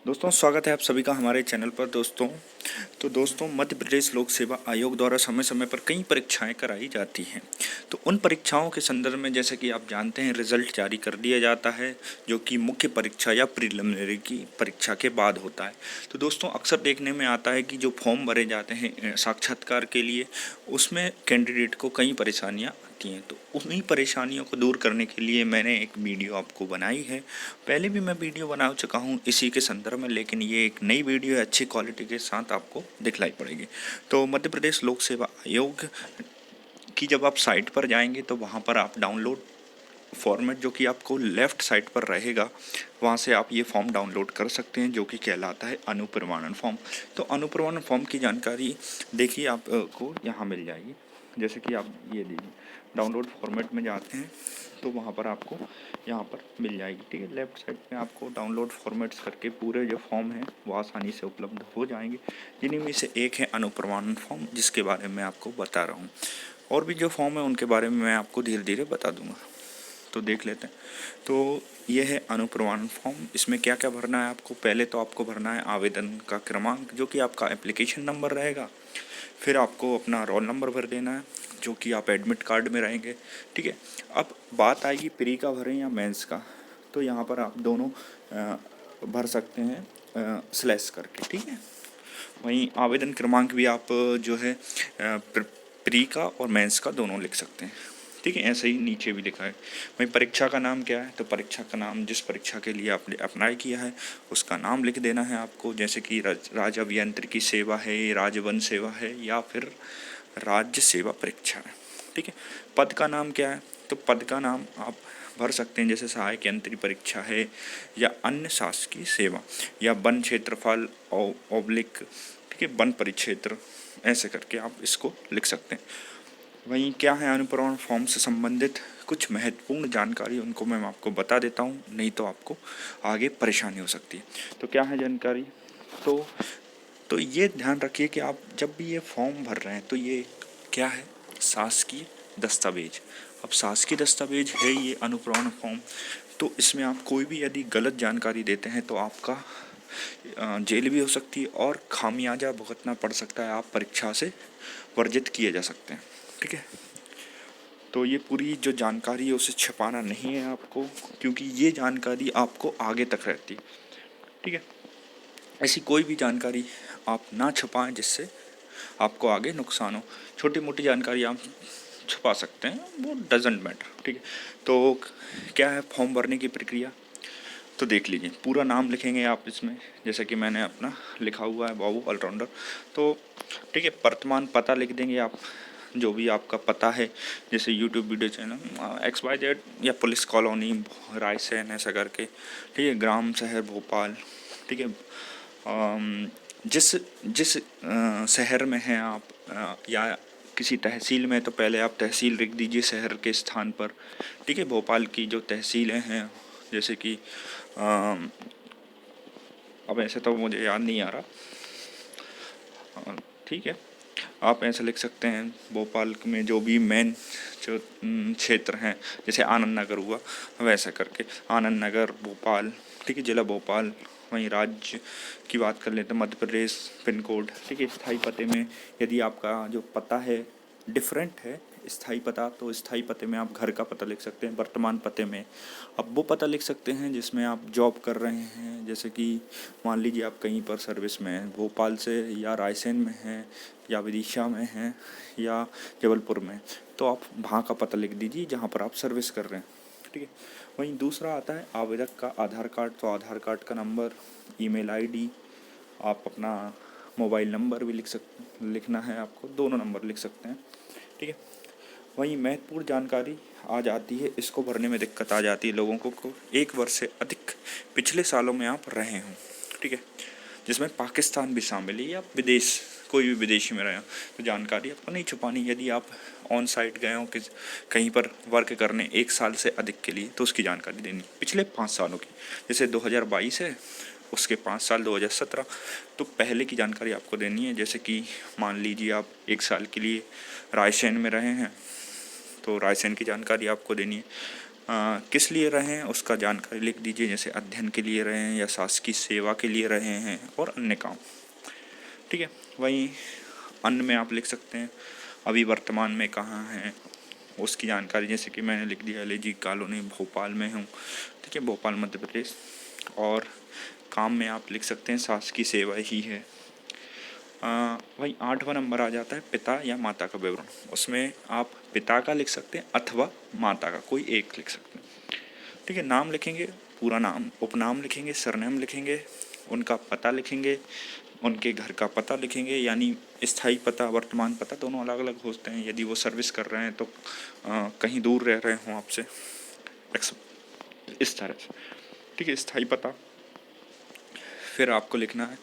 दोस्तों स्वागत है आप सभी का हमारे चैनल पर। दोस्तों मध्य प्रदेश लोक सेवा आयोग द्वारा समय समय पर कई परीक्षाएं कराई जाती हैं। तो उन परीक्षाओं के संदर्भ में जैसे कि आप जानते हैं रिजल्ट जारी कर दिया जाता है, जो कि मुख्य परीक्षा या प्रीलिमिनरी की परीक्षा के बाद होता है। तो दोस्तों अक्सर देखने में आता है कि जो फॉर्म भरे जाते हैं साक्षात्कार के लिए, उसमें कैंडिडेट को कई परेशानियाँ आती हैं। तो उन्हीं परेशानियों को दूर करने के लिए मैंने एक वीडियो आपको बनाई है। पहले भी मैं वीडियो बना चुका हूँ इसी के संदर्भ में, लेकिन ये एक नई वीडियो है, अच्छी क्वालिटी के साथ आपको दिखलाई पड़ेगी। तो मध्य प्रदेश लोक सेवा आयोग की जब आप साइट पर जाएंगे तो वहाँ पर आप डाउनलोड फॉर्मेट, जो कि आपको लेफ़्ट साइड पर रहेगा, वहाँ से आप ये फॉर्म डाउनलोड कर सकते हैं, जो कि कहलाता है अनुप्रमाणन फॉर्म। तो अनुप्रमाणन फॉर्म की जानकारी देखिए आपको यहाँ मिल जाएगी। जैसे कि आप ये देखिए डाउनलोड फॉर्मेट में जाते हैं तो वहाँ पर आपको यहाँ पर मिल जाएगी। ठीक है, लेफ़्ट साइड में आपको डाउनलोड फॉर्मेट्स करके पूरे जो फॉर्म हैं वो आसानी से उपलब्ध हो जाएंगे। जिन्हीं में से एक है अनुप्रमाणन फॉर्म, जिसके बारे में आपको बता रहा हूँ। और भी जो फॉर्म है उनके बारे में मैं आपको धीरे धीरे बता दूँगा। तो देख लेते हैं। तो ये है अनुप्रमाणन फॉर्म। इसमें क्या क्या भरना है आपको? पहले तो आपको भरना है आवेदन का क्रमांक, जो कि आपका एप्लीकेशन नंबर रहेगा। फिर आपको अपना रोल नंबर भर देना है, जो कि आप एडमिट कार्ड में रहेंगे। ठीक है, अब बात आएगी प्री का भरें या मेंस का, तो यहाँ पर आप दोनों भर सकते हैं स्लैश करके। ठीक है, वहीं आवेदन क्रमांक भी आप जो है प्री का और मेंस का दोनों लिख सकते हैं। ठीक है, ऐसे ही नीचे भी लिखा है। वहीं परीक्षा का नाम क्या है? तो परीक्षा का नाम जिस परीक्षा के लिए आपने अप्लाई किया है उसका नाम लिख देना है आपको। जैसे कि राज्य अभियांत्रिकी सेवा है, राज्य वन सेवा है, या फिर राज्य सेवा परीक्षा है। ठीक है, पद का नाम क्या है? तो पद का नाम आप भर सकते हैं, जैसे सहायक यंत्री परीक्षा है, या अन्य शासकीय सेवा, या वन क्षेत्रफल ओब्लिक, ठीक है, वन परिक्षेत्र, ऐसे करके आप इसको लिख सकते हैं। वहीं क्या है अनुप्रमाण फॉर्म से संबंधित कुछ महत्वपूर्ण जानकारी, उनको मैं आपको बता देता हूँ, नहीं तो आपको आगे परेशानी हो सकती है। तो क्या है जानकारी? तो तो ये ध्यान रखिए कि आप जब भी ये फॉर्म भर रहे हैं तो ये क्या है? शासकीय दस्तावेज। अब शासकीय दस्तावेज है ये अनुप्रमाण फॉर्म। तो इसमें आप कोई भी यदि गलत जानकारी देते हैं तो आपका जेल भी हो सकती है और खामियाजा भुगतना पड़ सकता है, आप परीक्षा से वर्जित किए जा सकते हैं। ठीक है, तो ये पूरी जो जानकारी है उसे छिपाना नहीं है आपको, क्योंकि ये जानकारी आपको आगे तक रहती है। ठीक है, ऐसी कोई भी जानकारी आप ना छुपाएं जिससे आपको आगे नुकसान हो। छोटी मोटी जानकारी आप छुपा सकते हैं, वो डजेंट मैटर। ठीक है, तो क्या है फॉर्म भरने की प्रक्रिया? तो देख लीजिए, पूरा नाम लिखेंगे आप इसमें, जैसे कि मैंने अपना लिखा हुआ है बाबू ऑलराउंडर। तो ठीक है, वर्तमान पता लिख देंगे आप, जो भी आपका पता है, जैसे यूट्यूब वीडियो चैनल XYZ, या पुलिस कॉलोनी रायसेन, ऐसा करके। ठीक है, ग्राम शहर भोपाल। ठीक है, जिस जिस शहर में हैं आप, या किसी तहसील में, तो पहले आप तहसील लिख दीजिए शहर के स्थान पर। ठीक है, भोपाल की जो तहसीलें हैं, जैसे कि अब ऐसे तो मुझे याद नहीं आ रहा। ठीक है, आप ऐसे लिख सकते हैं भोपाल में जो भी मेन जो क्षेत्र हैं, जैसे आनंद नगर हुआ, वैसा करके आनंद नगर भोपाल। ठीक है, जिला भोपाल। वहीं राज्य की बात कर लेते हैं मध्य प्रदेश, पिन कोड। ठीक है, स्थायी पते में यदि आपका जो पता है डिफरेंट है स्थायी पता, तो स्थायी पते में आप घर का पता लिख सकते हैं। वर्तमान पते में आप वो पता लिख सकते हैं जिसमें आप जॉब कर रहे हैं। जैसे कि मान लीजिए आप कहीं पर सर्विस में हैं, भोपाल से या रायसेन में हैं, या विदिशा में हैं, या जबलपुर में, तो आप वहाँ का पता लिख दीजिए जहाँ पर आप सर्विस कर रहे हैं। ठीक है, वहीं दूसरा आता है आवेदक का आधार कार्ड। तो आधार कार्ड का नंबर, ईमेल आईडी, आप अपना मोबाइल नंबर भी लिखना है आपको, दोनों नंबर लिख सकते हैं। ठीक है, वहीं महत्वपूर्ण जानकारी आ जाती है, इसको भरने में दिक्कत आ जाती है लोगों को 1 वर्ष से अधिक पिछले सालों में आप रहे हों। ठीक है, जिसमें पाकिस्तान भी शामिल है, या विदेश कोई भी विदेशी में रहे हो, तो जानकारी आपको नहीं छुपानी। यदि आप ऑन साइट गए हो कि कहीं पर वर्क करने 1 साल से अधिक के लिए, तो उसकी जानकारी देनी पिछले 5 सालों की। जैसे 2022 है, उसके 5 साल 2017, तो पहले की जानकारी आपको देनी है। जैसे कि मान लीजिए आप 1 साल के लिए रायसेन में रहे हैं, तो रायसेन की जानकारी आपको देनी है। किस लिए रहे हैं उसका जानकारी लिख दीजिए, जैसे अध्ययन के लिए रहे हैं या शासकीय सेवा के लिए रहे हैं और अन्य काम। ठीक है, वहीं अन्य में आप लिख सकते हैं अभी वर्तमान में कहाँ हैं उसकी जानकारी, जैसे कि मैंने लिख दिया LIG कॉलोनी भोपाल में हूँ। ठीक है, भोपाल मध्य प्रदेश। और काम में आप लिख सकते हैं शासकीय सेवा ही है। वही 8वां नंबर आ जाता है पिता या माता का विवरण। उसमें आप पिता का लिख सकते हैं अथवा माता का, कोई एक लिख सकते हैं। ठीक है, नाम लिखेंगे, पूरा नाम, उपनाम लिखेंगे, सरनेम लिखेंगे, उनका पता लिखेंगे, उनके घर का पता लिखेंगे, यानी स्थायी पता वर्तमान पता दोनों अलग अलग होते हैं। यदि वो सर्विस कर रहे हैं तो कहीं दूर रह रहे हों आपसे, इस तरह से। ठीक है, स्थायी पता। फिर आपको लिखना है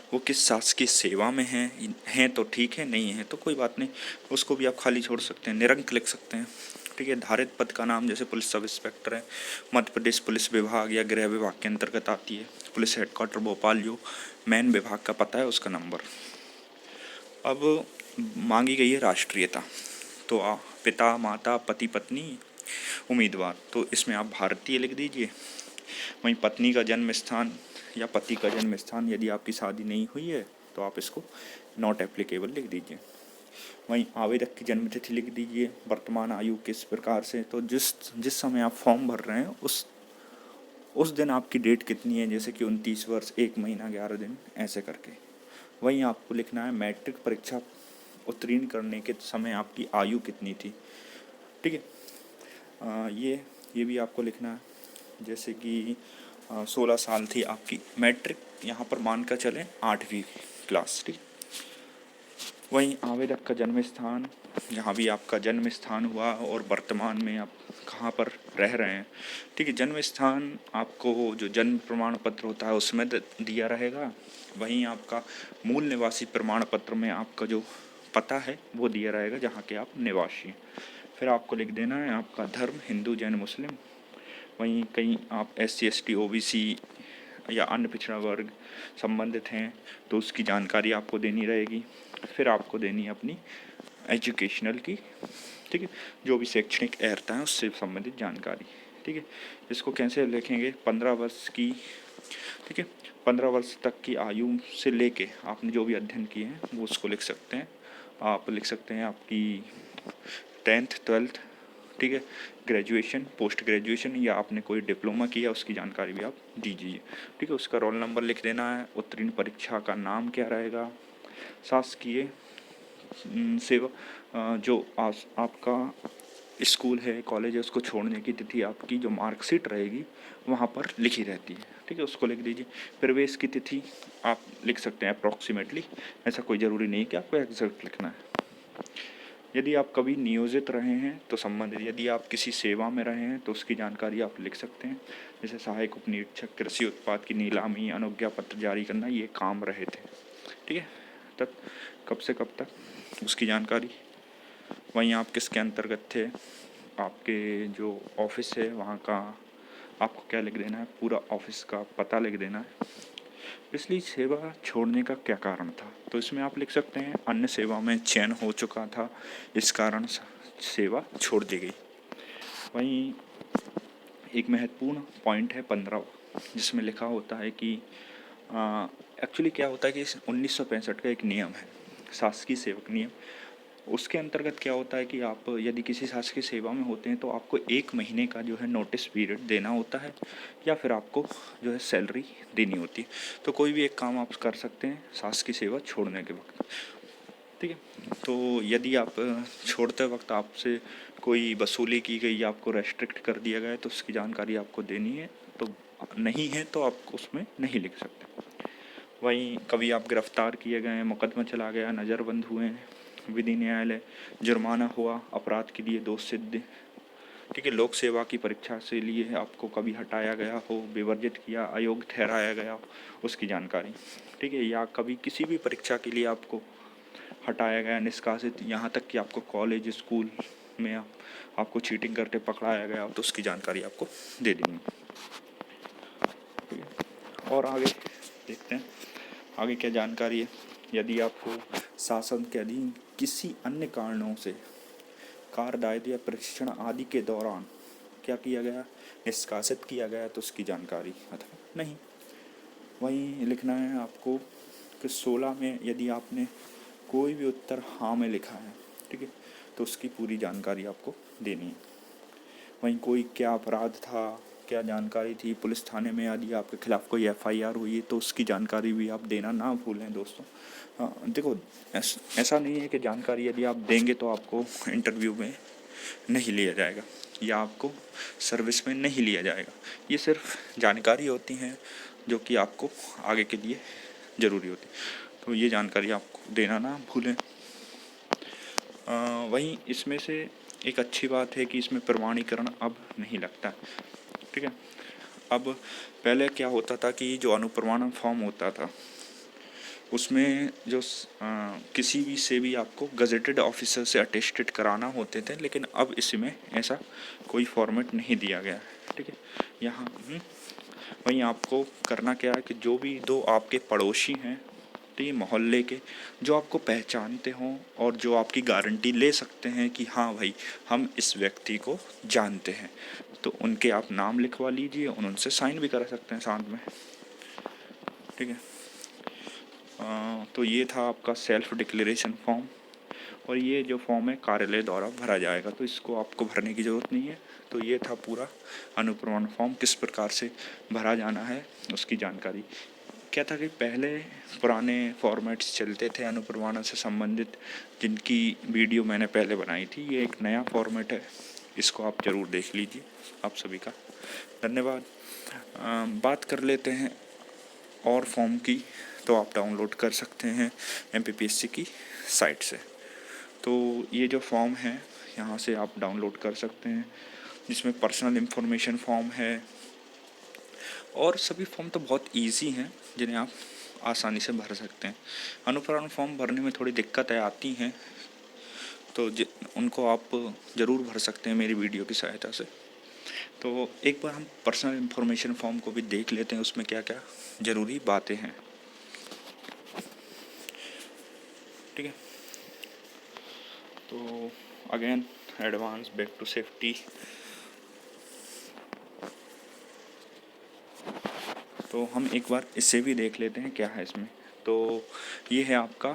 वो किस शासकीय सेवा में हैं तो ठीक है, नहीं है तो कोई बात नहीं, उसको भी आप खाली छोड़ सकते हैं, निरंक लिख सकते हैं। ठीक है, धारित पद का नाम, जैसे पुलिस सब इंस्पेक्टर है, मध्य प्रदेश पुलिस विभाग या गृह विभाग के अंतर्गत आती है। पुलिस हेडक्वार्टर भोपाल जो मेन विभाग का पता है उसका नंबर। अब मांगी गई है राष्ट्रीयता, तो पिता, माता, पति, पत्नी, उम्मीदवार, तो इसमें आप भारतीय लिख दीजिए। वहीं पत्नी का जन्म स्थान या पति का जन्म स्थान, यदि आपकी शादी नहीं हुई है तो आप इसको नॉट एप्लीकेबल लिख दीजिए। वहीं आवेदक की जन्म तिथि लिख दीजिए, वर्तमान आयु किस प्रकार से, तो जिस समय आप फॉर्म भर रहे हैं उस दिन आपकी डेट कितनी है, जैसे कि 29 वर्ष 1 महीना 11 दिन, ऐसे करके। वहीं आपको लिखना है मैट्रिक परीक्षा उत्तीर्ण करने के समय आपकी आयु कितनी थी। ठीक है, ये भी आपको लिखना है, जैसे कि 16 साल थी आपकी मैट्रिक, यहाँ पर मान कर चलें 8वीं क्लास। ठीक, वहीं आवेदक का जन्म स्थान, जहाँ भी आपका जन्म स्थान हुआ और वर्तमान में आप कहाँ पर रह रहे हैं। ठीक है, जन्म स्थान आपको जो जन्म प्रमाण पत्र होता है उसमें दिया रहेगा। वहीं आपका मूल निवासी प्रमाण पत्र में आपका जो पता है वो दिया रहेगा जहाँ के आप निवासी हैं। फिर आपको लिख देना है आपका धर्म हिंदू, जैन, मुस्लिम। वहीं कहीं आप SC ST OBC या अन्य पिछड़ा वर्ग संबंधित हैं तो उसकी जानकारी आपको देनी रहेगी। फिर आपको देनी है अपनी एजुकेशनल की, ठीक है, जो भी शैक्षणिक अर्हता है उससे संबंधित जानकारी। ठीक है, इसको कैसे लिखेंगे, 15 वर्ष की, ठीक है, 15 वर्ष तक की आयु से लेके आपने जो भी अध्ययन किए हैं वो उसको लिख सकते हैं। आप लिख सकते हैं आपकी 10th 12th, ठीक है, ग्रेजुएशन, पोस्ट ग्रेजुएशन या आपने कोई डिप्लोमा किया उसकी जानकारी भी आप दीजिए। ठीक है, उसका रोल नंबर लिख देना है, उत्तीर्ण परीक्षा का नाम क्या रहेगा, शासकीय सेवा जो आपका स्कूल है, कॉलेज है, उसको छोड़ने की तिथि आपकी जो मार्कशीट रहेगी वहाँ पर लिखी रहती है। ठीक है, उसको लिख दीजिए। प्रवेश की तिथि आप लिख सकते हैं अप्रॉक्सीमेटली, ऐसा कोई ज़रूरी नहीं कि आपको एग्जैक्ट लिखना है। यदि आप कभी नियोजित रहे हैं तो संबंधित, यदि आप किसी सेवा में रहे हैं तो उसकी जानकारी आप लिख सकते हैं, जैसे सहायक उपनिरीक्षक, कृषि उत्पाद की नीलामी, अनुज्ञा पत्र जारी करना, ये काम रहे थे। ठीक है, तब कब से कब तक उसकी जानकारी। वहीं आप किसके अंतर्गत थे, आपके जो ऑफिस है वहाँ का आपको क्या लिख देना है, पूरा ऑफिस का पता लिख देना है। पिछली सेवा छोड़ने का क्या कारण था, तो इसमें आप लिख सकते हैं अन्य सेवा में चयन हो चुका था, इस कारण सेवा छोड़ दी गई। वहीं एक महत्वपूर्ण पॉइंट है 15, जिसमें लिखा होता है कि एक्चुअली क्या होता है कि 1965 का एक नियम है, शासकीय सेवक नियम। उसके अंतर्गत क्या होता है कि आप यदि किसी शासकीय सेवा में होते हैं तो आपको 1 महीने का जो है नोटिस पीरियड देना होता है, या फिर आपको जो है सैलरी देनी होती है। तो कोई भी एक काम आप कर सकते हैं शासकीय सेवा छोड़ने के वक्त। ठीक है, तो यदि आप छोड़ते वक्त आपसे कोई वसूली की गई या आपको रेस्ट्रिक्ट कर दिया गया है तो उसकी जानकारी आपको देनी है, तो नहीं है तो आप उसमें नहीं लिख सकते। वहीं कभी आप गिरफ्तार किए गए हैं, मुकदमा चला गया, नज़रबंद हुए हैं, विधि न्यायालय, जुर्माना हुआ, अपराध के लिए दोष सिद्ध, ठीक है, लोक सेवा की परीक्षा से लिए आपको कभी हटाया गया हो, विवर्जित किया, अयोग्य ठहराया गया, उसकी जानकारी। ठीक है, या कभी किसी भी परीक्षा के लिए आपको हटाया गया, निष्कासित, यहाँ तक कि आपको कॉलेज स्कूल में आपको चीटिंग करके पकड़ाया गया तो उसकी जानकारी आपको दे देंगे। और आगे देखते हैं आगे क्या जानकारी है। यदि आपको शासन के अधीन किसी अन्य कारणों से कार्य दायित्व या प्रशिक्षण आदि के दौरान क्या किया गया, निष्कासित किया गया तो उसकी जानकारी अथवा नहीं। वहीं लिखना है आपको कि 16 में यदि आपने कोई भी उत्तर हाँ में लिखा है, ठीक है, तो उसकी पूरी जानकारी आपको देनी है। वहीं कोई क्या अपराध था, क्या जानकारी थी पुलिस थाने में, यदि आपके खिलाफ़ कोई FIR हुई है तो उसकी जानकारी भी आप देना ना भूलें दोस्तों। देखो ऐसा नहीं है कि जानकारी यदि आप देंगे तो आपको इंटरव्यू में नहीं लिया जाएगा या आपको सर्विस में नहीं लिया जाएगा। ये सिर्फ जानकारी होती हैं जो कि आपको आगे के लिए ज़रूरी होती है, तो ये जानकारी आपको देना ना भूलें। वहीं इसमें से एक अच्छी बात है कि इसमें प्रमाणीकरण अब नहीं लगता, ठीक है। अब पहले क्या होता था कि जो अनुप्रमाणन फॉर्म होता था उसमें जो किसी भी से भी आपको गजेटेड ऑफिसर से अटेस्टेड कराना होते थे, लेकिन अब इसमें ऐसा कोई फॉर्मेट नहीं दिया गया है, ठीक है। यहाँ वहीं आपको करना क्या है कि जो भी दो आपके पड़ोसी हैं, तो ये मोहल्ले के जो आपको पहचानते हों और जो आपकी गारंटी ले सकते हैं कि हाँ भाई हम इस व्यक्ति को जानते हैं, तो उनके आप नाम लिखवा लीजिए, उनसे साइन भी करा सकते हैं साथ में, ठीक है। तो ये था आपका सेल्फ डिक्लेरेशन फॉर्म, और ये जो फॉर्म है कार्यालय द्वारा भरा जाएगा, तो इसको आपको भरने की ज़रूरत नहीं है। तो ये था पूरा अनुप्रमाण फॉर्म किस प्रकार से भरा जाना है उसकी जानकारी। क्या था कि पहले पुराने फॉर्मेट्स चलते थे अनुप्रमाणन से संबंधित, जिनकी वीडियो मैंने पहले बनाई थी। ये एक नया फॉर्मेट है, इसको आप ज़रूर देख लीजिए। आप सभी का धन्यवाद। बात कर लेते हैं और फॉर्म की, तो आप डाउनलोड कर सकते हैं MPPSC की साइट से। तो ये जो फॉर्म है यहाँ से आप डाउनलोड कर सकते हैं, जिसमें पर्सनल इन्फॉर्मेशन फॉर्म है, और सभी फॉर्म तो बहुत इजी हैं जिन्हें आप आसानी से भर सकते हैं। अनुप्रमाण फॉर्म भरने में थोड़ी दिक्कतें आती हैं, तो उनको आप ज़रूर भर सकते हैं मेरी वीडियो की सहायता से। तो एक बार हम पर्सनल इन्फॉर्मेशन फॉर्म को भी देख लेते हैं, उसमें क्या क्या ज़रूरी बातें हैं, ठीक है। तो again advance back to safety. तो हम एक बार इससे भी देख लेते हैं क्या है इसमें। तो ये है आपका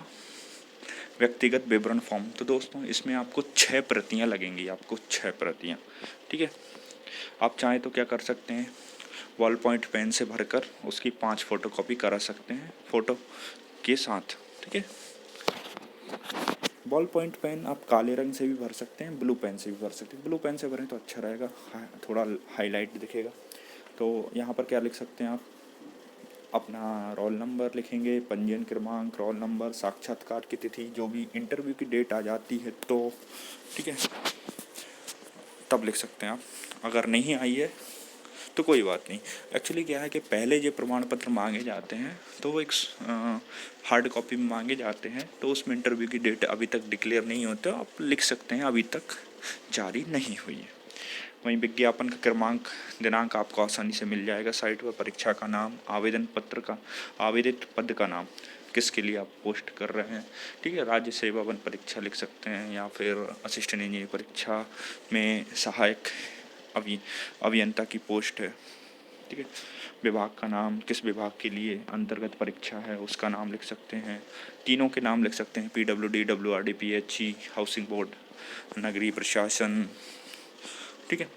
व्यक्तिगत विवरण फॉर्म। तो दोस्तों इसमें आपको 6 प्रतियां लगेंगी, आपको 6 प्रतियां, ठीक है। आप चाहें तो क्या कर सकते हैं, बॉल पॉइंट पेन से भरकर उसकी 5 फोटोकॉपी करा सकते हैं फ़ोटो के साथ, ठीक है। बॉल पॉइंट पेन आप काले रंग से भी भर सकते हैं, ब्लू पेन से भी भर सकते हैं। ब्लू पेन से भरें तो अच्छा रहेगा, थोड़ा हाईलाइट दिखेगा। तो यहाँ पर क्या लिख सकते हैं आप, अपना रोल नंबर लिखेंगे, पंजीयन क्रमांक, रोल नंबर, साक्षात्कार की तिथि, जो भी इंटरव्यू की डेट आ जाती है तो ठीक है, तब लिख सकते हैं आप। अगर नहीं आई है तो कोई बात नहीं। एक्चुअली क्या है कि पहले जो प्रमाण पत्र मांगे जाते हैं तो वो एक हार्ड कॉपी में मांगे जाते हैं, तो उसमें इंटरव्यू की डेट अभी तक डिक्लेयर नहीं होते, आप लिख सकते हैं अभी तक जारी नहीं हुई है। वहीं विज्ञापन का क्रमांक, दिनांक आपको आसानी से मिल जाएगा साइट पर। परीक्षा का नाम, आवेदन पत्र का, आवेदित पद का नाम, किसके लिए आप पोस्ट कर रहे हैं, ठीक है। राज्य सेवा वन परीक्षा लिख सकते हैं, या फिर असिस्टेंट इंजीनियर परीक्षा में सहायक अभियंता की पोस्ट है, ठीक है। विभाग का नाम, किस विभाग के लिए अंतर्गत परीक्षा है उसका नाम लिख सकते हैं। तीनों के नाम लिख सकते हैं, PWD, WRD, PHE, housing board, नगरीय प्रशासन, ठीक है,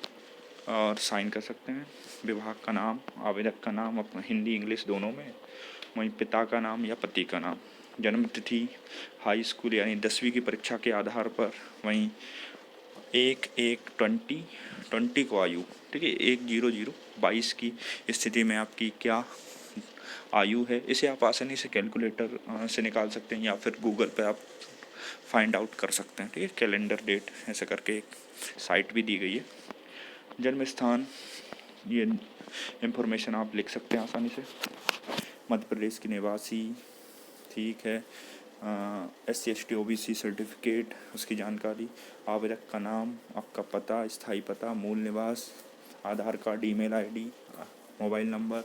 और साइन कर सकते हैं। विभाग का नाम, आवेदक का नाम अपना हिंदी इंग्लिश दोनों में, वहीं पिता का नाम या पति का नाम, जन्म तिथि, हाई स्कूल यानी 10वीं की परीक्षा के आधार पर, वहीं 1/1/20 को आयु, ठीक है, 1/0/0/22 की स्थिति में आपकी क्या आयु है, इसे आप आसानी से कैलकुलेटर से निकाल सकते हैं, या फिर गूगल पे आप फाइंड आउट कर सकते हैं, ठीक है। कैलेंडर डेट ऐसे करके एक साइट भी दी गई है। जन्म स्थान, ये इंफॉर्मेशन आप लिख सकते हैं आसानी से। मध्य प्रदेश की निवासी, ठीक है। SC ST OBC सर्टिफिकेट, उसकी जानकारी, आवेदक का नाम, आपका पता, स्थायी पता, मूल निवास, Aadhaar card, email ID, mobile number,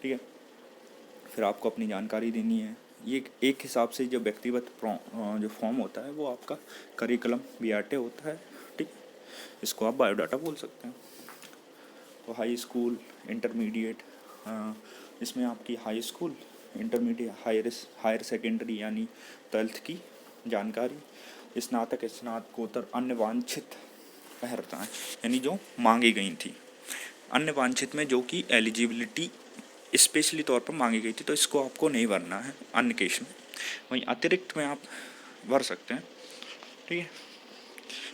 ठीक है। फिर आपको अपनी जानकारी देनी है। ये एक हिसाब से जो व्यक्तिगत जो फॉर्म होता है वो आपका करिकुलम वीआटे होता है, ठीक। इसको आप बायोडाटा बोल सकते हैं। तो हाई स्कूल, इंटरमीडिएट, इसमें आपकी high school, intermediate, higher secondary यानी 12th की जानकारी, स्नातक, स्नातकोत्तर, अन्य वांछित अर्हताएँ यानी जो मांगी गई थी, अन्य वांछित में जो कि एलिजिबिलिटी स्पेशली तौर पर मांगी गई थी, तो इसको आपको नहीं भरना है अन्य केस में। वहीं अतिरिक्त में आप भर सकते हैं, ठीक है।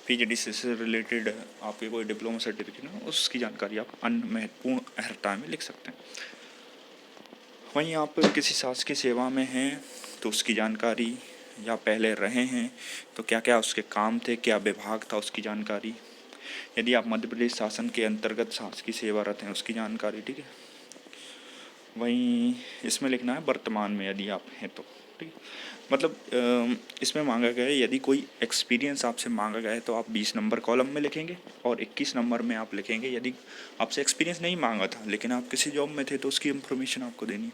पीजीडी से रिलेटेड आपके कोई डिप्लोमा सर्टिफिकेट है, उसकी जानकारी आप अन्य महत्वपूर्ण अर्हता में लिख सकते हैं। वहीं आप किसी शासकीय सेवा में हैं तो उसकी जानकारी, या पहले रहे हैं तो क्या क्या उसके काम थे, क्या विभाग था उसकी जानकारी, यदि आप मध्य प्रदेश शासन के अंतर्गत शासकीय सेवारत हैं उसकी जानकारी, ठीक है। वहीं इसमें लिखना है वर्तमान में यदि आप हैं तो, ठीक है। मतलब इसमें मांगा गया है यदि कोई एक्सपीरियंस आपसे मांगा गया है तो आप 20 नंबर कॉलम में लिखेंगे, और 21 नंबर में आप लिखेंगे यदि आपसे एक्सपीरियंस नहीं मांगा था लेकिन आप किसी जॉब में थे तो उसकी इन्फॉर्मेशन आपको देनी है,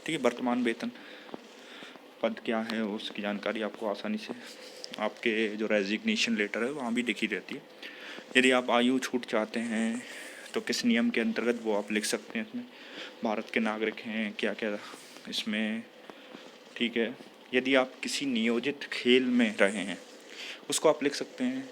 ठीक है। वर्तमान वेतन, पद क्या है उसकी जानकारी आपको आसानी से आपके जो रेजिग्नेशन लेटर है वहाँ भी लिखी रहती है। यदि आप आयु छूट चाहते हैं तो किस नियम के अंतर्गत वो आप लिख सकते हैं, इसमें भारत के नागरिक हैं क्या क्या इसमें, ठीक है। यदि आप किसी नियोजित खेल में रहे हैं उसको आप लिख सकते हैं,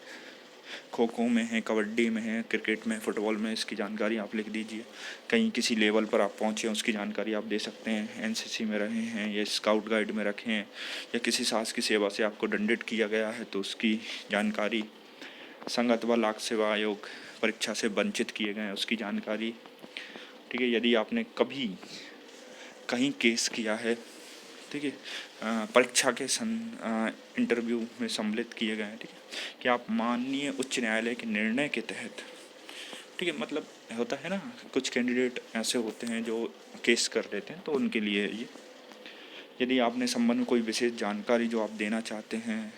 खो खो में है, कबड्डी में है, क्रिकेट में, फुटबॉल में, इसकी जानकारी आप लिख दीजिए। कहीं किसी लेवल पर आप पहुँचे हैं उसकी जानकारी आप दे सकते हैं, एनसीसी में रहे हैं या स्काउट गाइड में रखे हैं, या किसी शासकीय की सेवा से आपको दंडित किया गया है तो उसकी जानकारी, संघ अथवा लोक सेवा आयोग परीक्षा से वंचित किए गए हैं उसकी जानकारी, ठीक है। यदि आपने कभी कहीं केस किया है, ठीक है, परीक्षा के इंटरव्यू में सम्मिलित किए गए हैं, ठीक है, कि आप माननीय उच्च न्यायालय के निर्णय के तहत, ठीक है, मतलब होता है ना कुछ कैंडिडेट ऐसे होते हैं जो केस कर देते हैं तो उनके लिए ये, यदि आपने संबंध में कोई विशेष जानकारी जो आप देना चाहते हैं,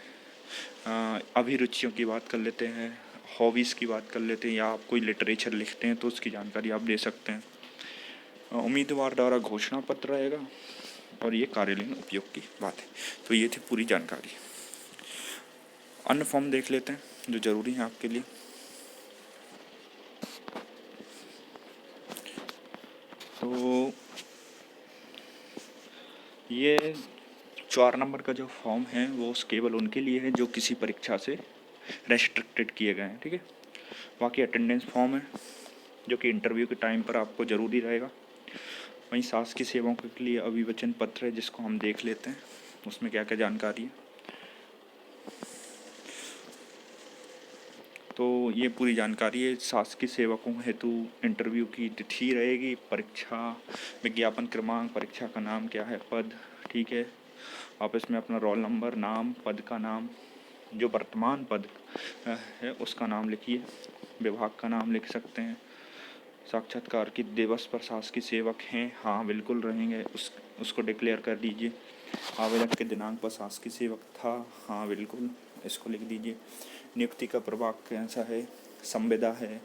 अभिरुचियों की बात कर लेते हैं, हॉबीज़ की बात कर लेते हैं, या आप कोई लिटरेचर लिखते हैं तो उसकी जानकारी आप दे सकते हैं। उम्मीदवार द्वारा घोषणा पत्र रहेगा, और ये कार्यालयीन उपयोग की बात है। तो ये थी पूरी जानकारी। अन्य फॉर्म देख लेते हैं जो ज़रूरी है आपके लिए। तो ये 4 नंबर का जो फॉर्म है वो केवल उनके लिए है जो किसी परीक्षा से रेस्ट्रिक्टेड किए गए हैं, ठीक है। बाकी अटेंडेंस फॉर्म है जो कि इंटरव्यू के टाइम पर आपको ज़रूरी रहेगा। वहीं शासकीय सेवाओं के लिए अभिवचन पत्र है जिसको हम देख लेते हैं, उसमें क्या क्या जानकारी है। तो ये पूरी जानकारी है। शासकीय सेवकों हेतु इंटरव्यू की तिथि रहेगी, परीक्षा विज्ञापन क्रमांक, परीक्षा का नाम क्या है, पद, ठीक है। आप इसमें अपना रोल नंबर, नाम, पद का नाम, जो वर्तमान पद है उसका नाम लिखिए, विभाग का नाम लिख सकते हैं। साक्षात्कार के दिवस पर शासकीय सेवक हैं, हाँ बिल्कुल रहेंगे, उसको डिक्लेयर कर दीजिए। आवेदन के दिनांक पर शासकीय सेवक था, हाँ बिल्कुल, इसको लिख दीजिए। नियुक्ति का प्रभाग कैसा है, संविदा है,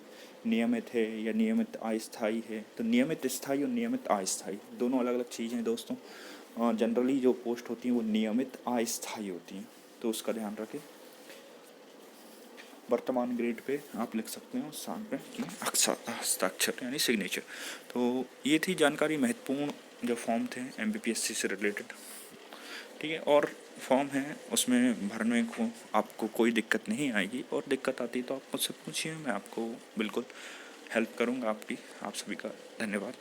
नियमित है या नियमित अस्थायी है। तो नियमित स्थायी और नियमित अस्थायी दोनों अलग अलग चीज़ें हैं दोस्तों। जनरली जो पोस्ट होती हैं वो नियमित अस्थायी होती हैं, तो उसका ध्यान रखें। वर्तमान ग्रेड पे आप लिख सकते हैं, स्थान पे हस्ताक्षर यानी सिग्नेचर। तो ये थी जानकारी, महत्वपूर्ण जो फॉर्म थे एमपीपीएससी से रिलेटेड, ठीक है। और फॉर्म है उसमें भरने को आपको कोई दिक्कत नहीं आएगी, और दिक्कत आती तो आप मुझसे पूछिए, मैं आपको बिल्कुल हेल्प करूंगा आपकी। आप सभी का धन्यवाद।